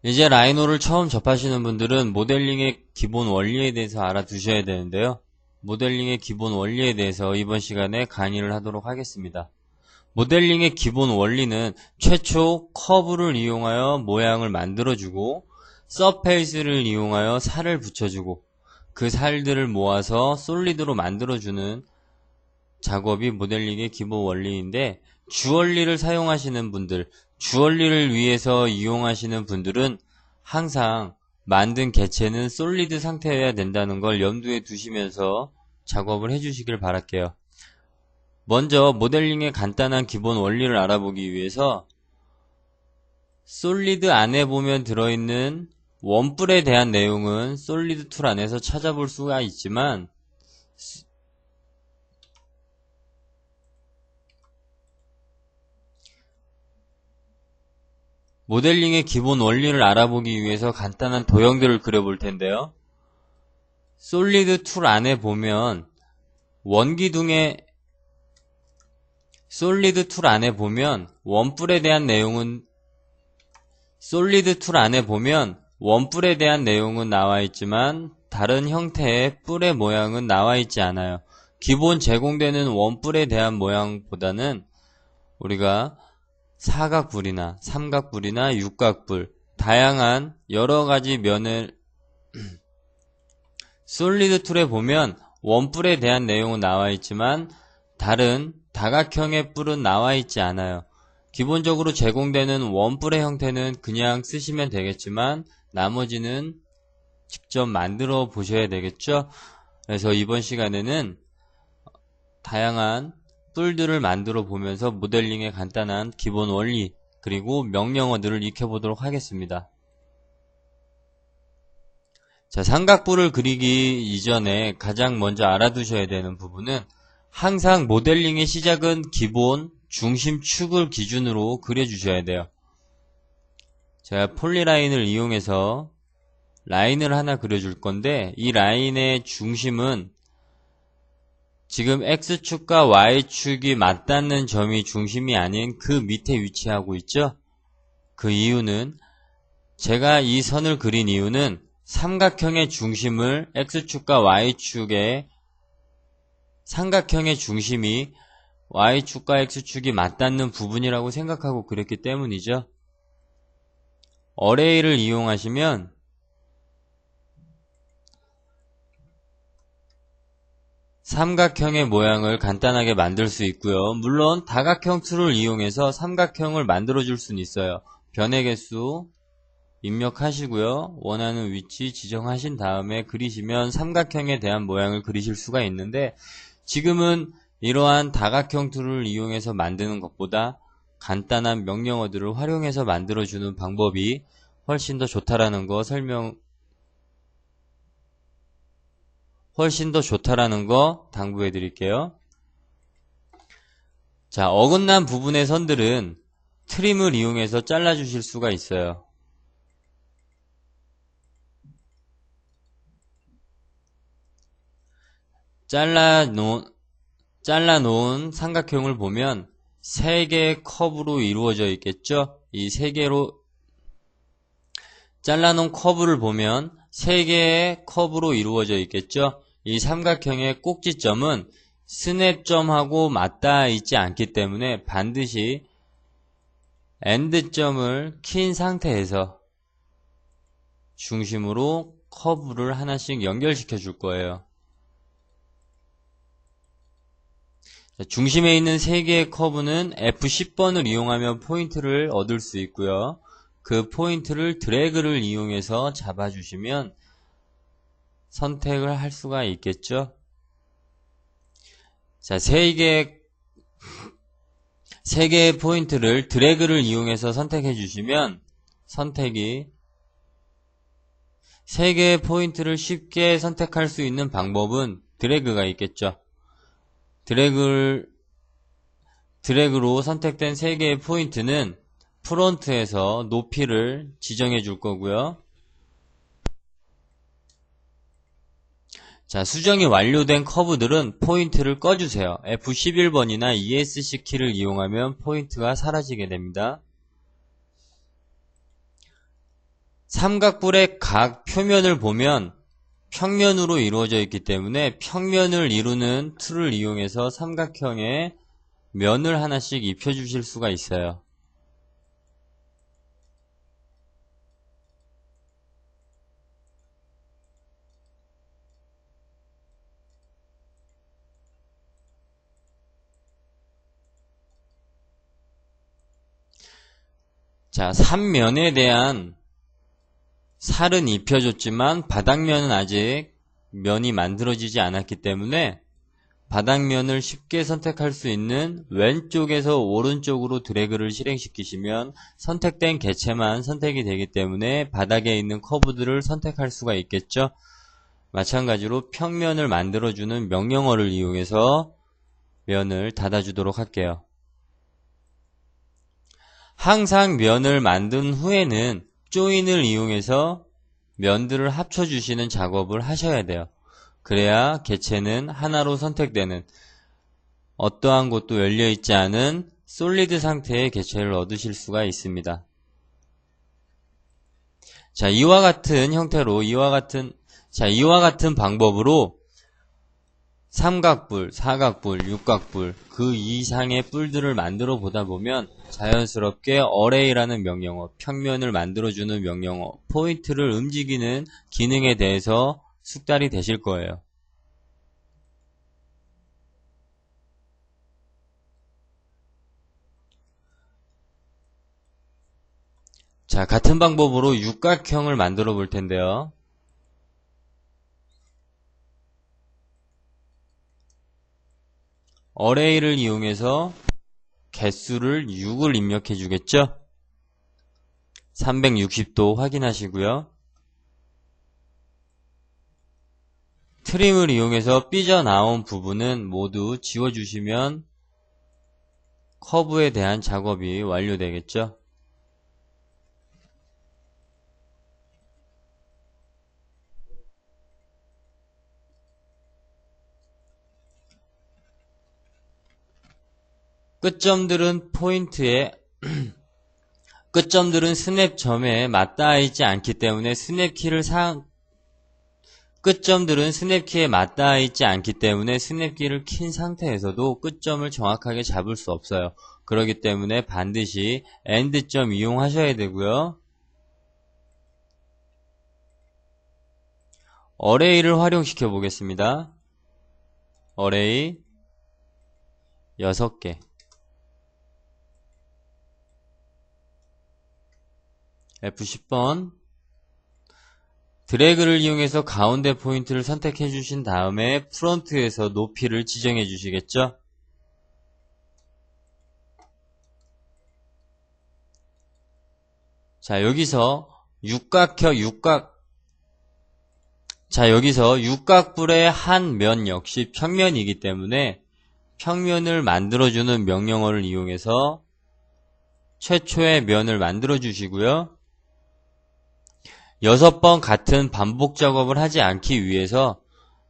이제 라이노를 처음 접하시는 분들은 모델링의 기본 원리에 대해서 알아두셔야 되는데요. 모델링의 기본 원리에 대해서 이번 시간에 강의를 하도록 하겠습니다. 모델링의 기본 원리는 최초 커브를 이용하여 모양을 만들어주고 서페이스를 이용하여 살을 붙여주고 그 살들을 모아서 솔리드로 만들어주는 작업이 모델링의 기본 원리인데, 주얼리를 사용하시는 분들, 주얼리를 위해서 이용하시는 분들은 항상 만든 개체는 솔리드 상태여야 된다는 걸 염두에 두시면서 작업을 해주시길 바랄게요. 먼저 모델링의 간단한 기본 원리를 알아보기 위해서 솔리드 안에 보면 들어있는 원뿔에 대한 내용은 솔리드 툴 안에서 찾아볼 수가 있지만, 모델링의 기본 원리를 알아보기 위해서 간단한 도형들을 그려볼 텐데요. 솔리드 툴 안에 보면 솔리드 툴 안에 보면 원뿔에 대한 내용은 나와 있지만 다른 형태의 뿔의 모양은 나와 있지 않아요. 기본 제공되는 원뿔에 대한 모양보다는 우리가 사각뿔이나 삼각뿔이나 육각뿔, 다양한 여러가지 면을 솔리드 툴에 보면 원뿔에 대한 내용은 나와 있지만 다른 다각형의 뿔은 나와 있지 않아요. 기본적으로 제공되는 원뿔의 형태는 그냥 쓰시면 되겠지만 나머지는 직접 만들어 보셔야 되겠죠. 그래서 이번 시간에는 다양한 뿔들을 만들어 보면서 모델링의 간단한 기본 원리 그리고 명령어들을 익혀보도록 하겠습니다. 자, 삼각뿔을 그리기 이전에 가장 먼저 알아두셔야 되는 부분은 항상 모델링의 시작은 기본 중심축을 기준으로 그려주셔야 돼요. 제가 폴리라인을 이용해서 라인을 하나 그려줄 건데, 이 라인의 중심은 지금 X축과 Y축이 맞닿는 점이 중심이 아닌 그 밑에 위치하고 있죠. 그 이유는, 제가 이 선을 그린 이유는 삼각형의 중심을 X축과 Y축의 삼각형의 중심이 Y축과 X축이 맞닿는 부분이라고 생각하고 그렸기 때문이죠. 어레이를 이용하시면 삼각형의 모양을 간단하게 만들 수 있고요. 물론 다각형 툴을 이용해서 삼각형을 만들어 줄 수는 있어요. 변의 개수 입력하시고요. 원하는 위치 지정하신 다음에 그리시면 삼각형에 대한 모양을 그리실 수가 있는데, 지금은 이러한 다각형 툴을 이용해서 만드는 것보다 간단한 명령어들을 활용해서 만들어주는 방법이 훨씬 더 좋다라는 거 당부해 드릴게요. 자, 어긋난 부분의 선들은 트림을 이용해서 잘라 주실 수가 있어요. 잘라놓은 삼각형을 보면 3개의 커브로 이루어져 있겠죠? 이 3개로 잘라놓은 커브를 보면 3개의 커브로 이루어져 있겠죠? 이 삼각형의 꼭지점은 스냅점하고 맞닿아 있지 않기 때문에 반드시 엔드점을 킨 상태에서 중심으로 커브를 하나씩 연결시켜 줄 거예요. 중심에 있는 3개의 커브는 F10번을 이용하면 포인트를 얻을 수 있고요. 그 포인트를 드래그를 이용해서 잡아주시면 선택을 할 수가 있겠죠. 자, 3개의 포인트를 드래그를 이용해서 선택해 주시면 3개의 포인트를 쉽게 선택할 수 있는 방법은 드래그가 있겠죠. 드래그로 선택된 3개의 포인트는 프론트에서 높이를 지정해 줄 거고요. 자, 수정이 완료된 커브들은 포인트를 꺼주세요. F11번이나 ESC 키를 이용하면 포인트가 사라지게 됩니다. 삼각뿔의 각 표면을 보면 평면으로 이루어져 있기 때문에 평면을 이루는 툴을 이용해서 삼각형의 면을 하나씩 입혀주실 수가 있어요. 자, 삼면에 대한 살은 입혀줬지만 바닥면은 아직 면이 만들어지지 않았기 때문에 바닥면을 쉽게 선택할 수 있는 왼쪽에서 오른쪽으로 드래그를 실행시키시면 선택된 개체만 선택이 되기 때문에 바닥에 있는 커브들을 선택할 수가 있겠죠. 마찬가지로 평면을 만들어주는 명령어를 이용해서 면을 닫아주도록 할게요. 항상 면을 만든 후에는 조인을 이용해서 면들을 합쳐주시는 작업을 하셔야 돼요. 그래야 개체는 하나로 선택되는 어떠한 곳도 열려있지 않은 솔리드 상태의 개체를 얻으실 수가 있습니다. 자, 이와 같은 형태로 이와 같은 방법으로 삼각뿔, 사각뿔, 육각뿔 그 이상의 뿔들을 만들어 보다 보면 자연스럽게 어레이라는 명령어, 평면을 만들어주는 명령어, 포인트를 움직이는 기능에 대해서 숙달이 되실 거예요. 자, 같은 방법으로 육각형을 만들어 볼 텐데요. 어레이를 이용해서 개수를 6을 입력해 주겠죠? 360도 확인하시고요. 트림을 이용해서 삐져나온 부분은 모두 지워주시면 커브에 대한 작업이 완료되겠죠? 끝점들은 끝점들은 스냅점에 맞닿아 있지 않기 때문에 끝점들은 스냅키에 맞닿아 있지 않기 때문에 스냅키를 킨 상태에서도 끝점을 정확하게 잡을 수 없어요. 그렇기 때문에 반드시 엔드점 이용하셔야 되고요. 어레이를 활용시켜 보겠습니다. 어레이 6개. F10번 드래그를 이용해서 가운데 포인트를 선택해 주신 다음에 프론트에서 높이를 지정해 주시겠죠? 자, 여기서 육각뿔의 한 면 역시 평면이기 때문에 평면을 만들어주는 명령어를 이용해서 최초의 면을 만들어 주시고요. 6번 같은 반복 작업을 하지 않기 위해서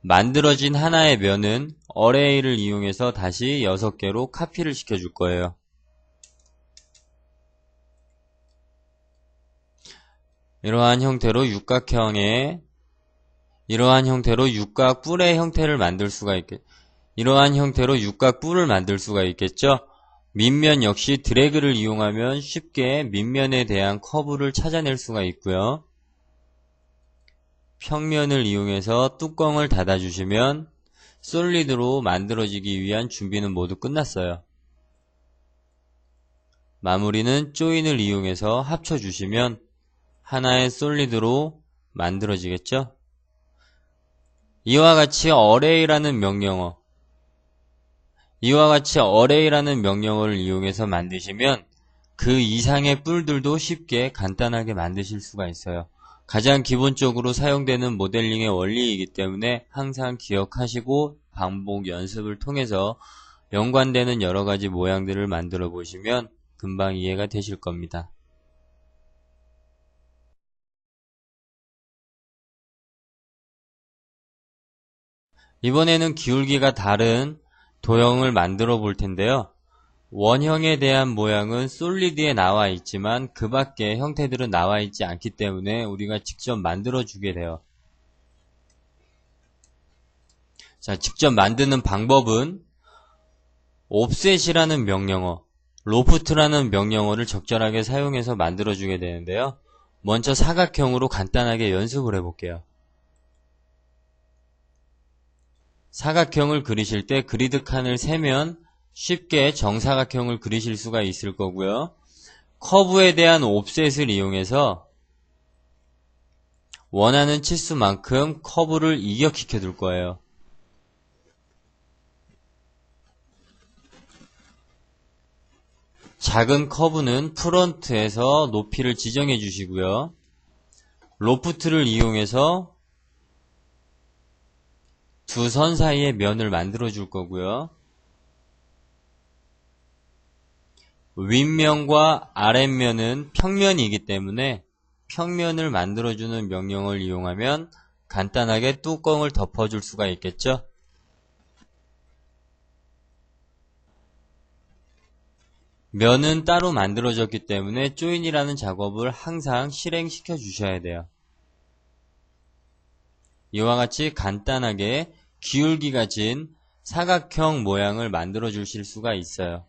만들어진 하나의 면은 어레이를 이용해서 다시 6개로 카피를 시켜줄 거예요. 이러한 형태로 육각뿔의 형태를 만들 수가 있겠죠. 밑면 역시 드래그를 이용하면 쉽게 밑면에 대한 커브를 찾아낼 수가 있고요. 평면을 이용해서 뚜껑을 닫아주시면 솔리드로 만들어지기 위한 준비는 모두 끝났어요. 마무리는 조인을 이용해서 합쳐주시면 하나의 솔리드로 만들어지겠죠? 이와 같이 어레이라는 명령어를 이용해서 만드시면 그 이상의 뿔들도 쉽게 간단하게 만드실 수가 있어요. 가장 기본적으로 사용되는 모델링의 원리이기 때문에 항상 기억하시고 반복 연습을 통해서 연관되는 여러가지 모양들을 만들어 보시면 금방 이해가 되실 겁니다. 이번에는 기울기가 다른 도형을 만들어 볼 텐데요. 원형에 대한 모양은 솔리드에 나와 있지만 그 밖에 형태들은 나와 있지 않기 때문에 우리가 직접 만들어 주게 돼요. 자, 직접 만드는 방법은 offset이라는 명령어, loft라는 명령어를 적절하게 사용해서 만들어 주게 되는데요. 먼저 사각형으로 간단하게 연습을 해볼게요. 사각형을 그리실 때 그리드 칸을 세면 쉽게 정사각형을 그리실 수가 있을 거고요. 커브에 대한 옵셋을 이용해서 원하는 치수만큼 커브를 이격시켜 둘 거예요. 작은 커브는 프론트에서 높이를 지정해 주시고요. 로프트를 이용해서 두 선 사이에 면을 만들어 줄 거고요. 윗면과 아랫면은 평면이기 때문에 평면을 만들어주는 명령을 이용하면 간단하게 뚜껑을 덮어줄 수가 있겠죠. 면은 따로 만들어졌기 때문에 조인이라는 작업을 항상 실행시켜 주셔야 돼요. 이와 같이 간단하게 기울기가 진 사각형 모양을 만들어 주실 수가 있어요.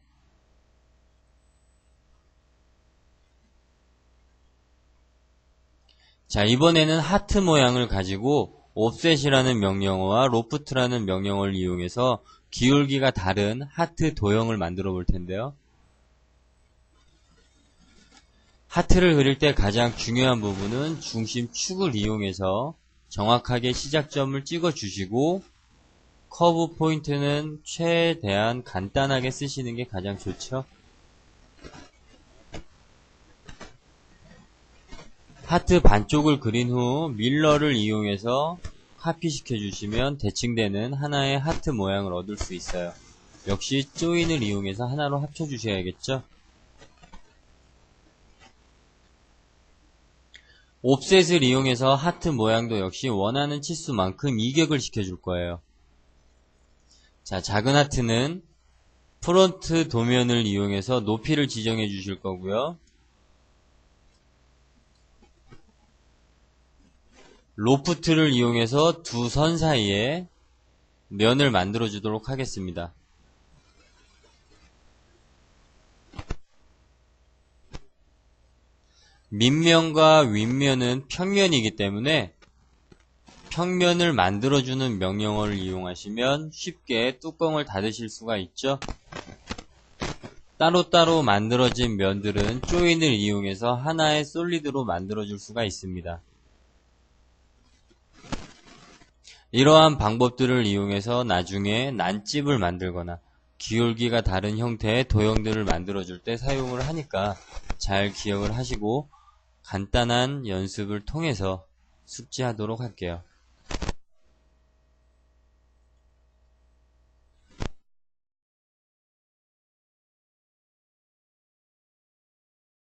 자, 이번에는 하트 모양을 가지고 offset이라는 명령어와 loft라는 명령어를 이용해서 기울기가 다른 하트 도형을 만들어 볼 텐데요. 하트를 그릴 때 가장 중요한 부분은 중심 축을 이용해서 정확하게 시작점을 찍어 주시고 커브 포인트는 최대한 간단하게 쓰시는 게 가장 좋죠. 하트 반쪽을 그린 후 밀러를 이용해서 카피시켜 주시면 대칭되는 하나의 하트 모양을 얻을 수 있어요. 역시 조인을 이용해서 하나로 합쳐 주셔야겠죠. 옵셋을 이용해서 하트 모양도 역시 원하는 치수만큼 이격을 시켜줄 거예요. 자, 작은 하트는 프론트 도면을 이용해서 높이를 지정해 주실 거고요. 로프트를 이용해서 두 선 사이에 면을 만들어 주도록 하겠습니다. 밑면과 윗면은 평면이기 때문에 평면을 만들어주는 명령어를 이용하시면 쉽게 뚜껑을 닫으실 수가 있죠. 따로따로 만들어진 면들은 조인을 이용해서 하나의 솔리드로 만들어줄 수가 있습니다. 이러한 방법들을 이용해서 나중에 난집을 만들거나 기울기가 다른 형태의 도형들을 만들어줄 때 사용을 하니까 잘 기억을 하시고 간단한 연습을 통해서 숙지하도록 할게요.